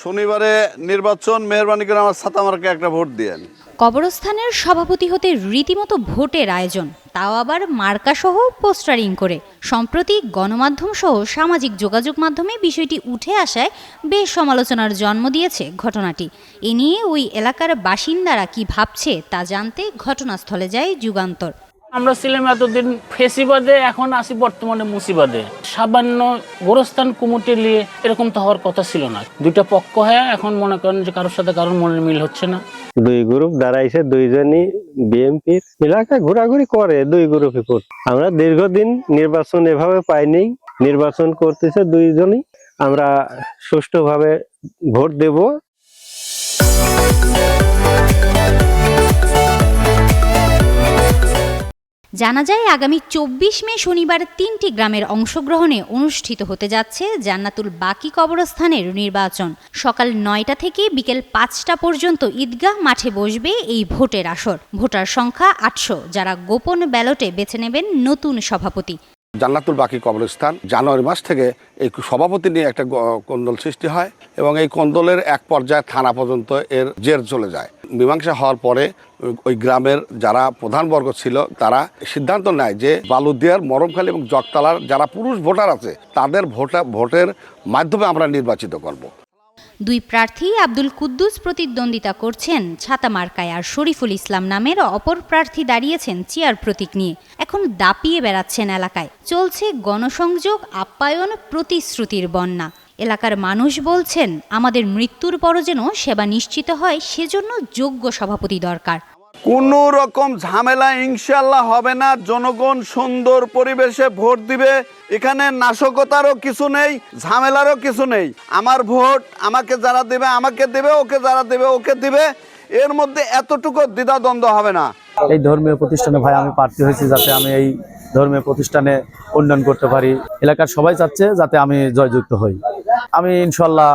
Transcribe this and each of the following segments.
শনিবারে নির্বাচন, মেহেরবানি করে আমার ছাতা মার্কে একটা ভোট দিয়েন। কবরস্থানের সভাপতি হতে রীতিমতো ভোটের আয়োজন, তাও আবার মার্কাসহ পোস্টারিং করে। সম্প্রতি গণমাধ্যম সহ সামাজিক যোগাযোগ মাধ্যমে বিষয়টি উঠে আসায় বেশ সমালোচনার জন্ম দিয়েছে ঘটনাটি। এ নিয়ে ওই এলাকার বাসিন্দারা কি ভাবছে তা জানতে ঘটনাস্থলে যায় যুগান্তর। আমরা ছিলাম এতদিন ফেসিবাদে, এখন আসি বর্তমানে মুসিবাদে। সামান্য গোরস্থান কুমুটে নিয়ে এরকম তো হওয়ার কথা ছিল না। দুইটা পক্ষ হয়ে এখন মনে করেন যে কারোর সাথে কারোর মনের মিল হচ্ছে না। দুই গ্রুপ দাঁড়াইছে, দুইজনই বিএনপির এলাকায় ঘোরাঘুরি করে, দুই গ্রুপে করতে। আমরা দীর্ঘদিন নির্বাচন এভাবে পাইনি, নির্বাচন করতেছে দুইজনই। আমরা সুষ্ঠুভাবে ভোট দেব। জানা যায় আগামী ২৪ মে শনিবার ৩টি গ্রামের অংশগ্রহণে অনুষ্ঠিত হতে যাচ্ছে জান্নাতুল বাকি কবরস্থানের নির্বাচন। সকাল ৯টা থেকে বিকেল ৫টা পর্যন্ত ঈদগাহ মাঠে বসবে এই ভোটের আসর। ভোটার সংখ্যা ৮০০, যারা গোপন ব্যালটে বেছে নেবেন নতুন সভাপতি। জান্নাতুল বাকি কবরস্থান জানুয়ারি মাস থেকে এই সভাপতি নিয়ে একটা কোন্দল সৃষ্টি হয় এবং এই কোন্দলের এক পর্যায়ে থানা পর্যন্ত এর জের চলে যায়। মীমাংসা হওয়ার পরে ওই গ্রামের যারা প্রধানবর্গ ছিল তারা সিদ্ধান্ত নেয় যে বালুদিয়ার, মরমখালী এবং জগতলার যারা পুরুষ ভোটার আছে তাদের ভোটের মাধ্যমে আমরা নির্বাচিত করব। দুই প্রার্থী আব্দুল কুদ্দুস প্রতিদ্বন্দ্বিতা করছেন ছাতা মার্কায়, আর শরীফুল ইসলাম নামের অপর প্রার্থী দাঁড়িয়েছেন চেয়ার প্রতীক নিয়ে। এখন দাপিয়ে বেড়াচ্ছেন এলাকায়। চলছে গণসংযোগ, আপ্যায়ন, প্রতিশ্রুতির বন্যা। এলাকার মানুষ বলছেন, আমাদের মৃত্যুর পরও যেন সেবা নিশ্চিত হয়, সেজন্য যোগ্য সভাপতি দরকার। কোনো রকম ঝামেলা ইনশাল্লাহ হবে না। জনগণ সুন্দর পরিবেশে ভোট দিবে। এখানে নাশকতারও কিছু নেই, ঝামেলারও কিছু নেই। আমার ভোট আমাকে যারা দেবে আমাকে দেবে, ওকে যারা দেবে ওকে দিবে। এর মধ্যে এতটুকু দ্বিধাদ্বন্দ্ব হবে না। এই ধর্মীয় প্রতিষ্ঠানে ভাই আমি প্রার্থী হয়েছি যাতে আমি এই ধর্মীয় প্রতিষ্ঠানে উন্নয়ন করতে পারি। এলাকার সবাই চাচ্ছে যাতে আমি জয়যুক্ত হই। আমি ইনশাল্লাহ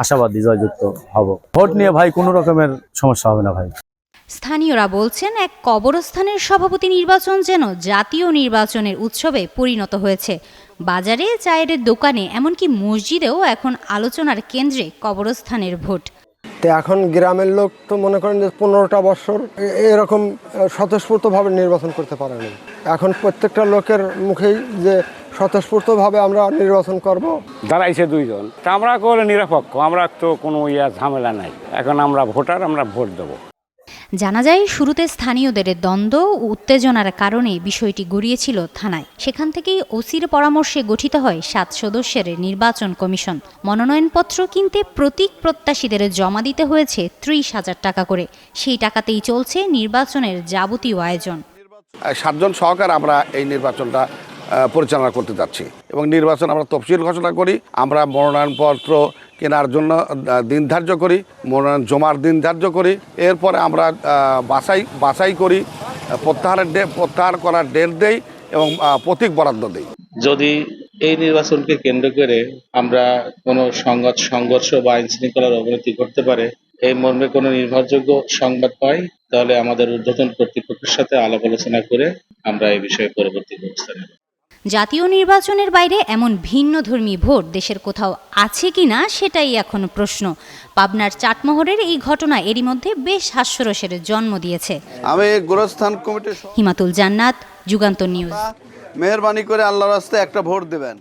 আশাবাদী জয়যুক্ত হব। ভোট নিয়ে ভাই কোনো রকমের সমস্যা হবে না ভাই। স্থানীয়রা বলছেন, এক কবরস্থানের সভাপতি নির্বাচন যেন জাতীয় নির্বাচনের উৎসবে পরিণত হয়েছে। বাজারে, চায়ের দোকানে, এমনকি মসজিদেও এখন আলোচনার কেন্দ্রে কবরস্থানের ভোট। তো এখন গ্রামের লোক তো মনে করেন যে 15টা বছর এরকম স্বতঃস্ফূর্তভাবে নির্বাচন করতে পারেনি। এখন প্রত্যেকটা লোকের মুখেই যে স্বতঃস্ফূর্তভাবে আমরা নির্বাচন করব। দাঁড়াইছে দুইজন, তা আমরা করে নিরপেক্ষ, আমরা তো কোনো ঝামেলা নাই। এখন আমরা ভোটার, আমরা ভোট দেবো। জানা যায় শুরুতে স্থানীয়দের দ্বন্দ্ব ও উত্তেজনার কারণে বিষয়টি গড়িয়েছিল থানায়। সেখান থেকেই ওসির পরামর্শে গঠিত হয় 7 সদস্যের নির্বাচন কমিশন। মনোনয়নপত্র কিনতে প্রতীক প্রত্যাশীদের জমা দিতে হয়েছে 30,000 টাকা করে। সেই টাকাতেই চলছে নির্বাচনের যাবতীয় আয়োজন। 7 জন সহকারে আমরা এই নির্বাচনটা পরিচালনা করতে যাচ্ছি এবং নির্বাচন আমরা তফসিল ঘোষণা করি। আমরা মনোনয়নপত্র কেনার জন্য দিন ধার্য করি, মনোনয়ন জমার দিন ধার্য করি। এরপরে আমরা বাছাই করি, প্রত্যাহার করার ডেট দেই এবং প্রতীক বরাদ্দ দেই। যদি এই নির্বাচনকে কেন্দ্র করে আমরা কোনো সংঘর্ষ বা আইন শৃঙ্খলার অবনতি করতে পারে, এই মর্মে কোনো নির্ভরযোগ্য সংবাদ পাই, তাহলে আমাদের ঊর্ধ্বতন কর্তৃপক্ষের সাথে আলাপ আলোচনা করে আমরা এই বিষয়ে পরবর্তী ব্যবস্থা নেব। জাতীয় নির্বাচনের বাইরে এমন ভিন্নধর্মী ভোট দেশের কোথাও আছে কিনা সেটাই এখন প্রশ্ন। পাবনার চাটমোহরের এই ঘটনা এরই মধ্যে বেশ হাস্যরসের জন্ম দিয়েছে। আমি গোরস্থান কমিটির হিমাতুল জান্নাত, যুগান্তর নিউজ। মেহেরবানি করে আল্লাহর রাস্তায় একটা ভোট দেবেন।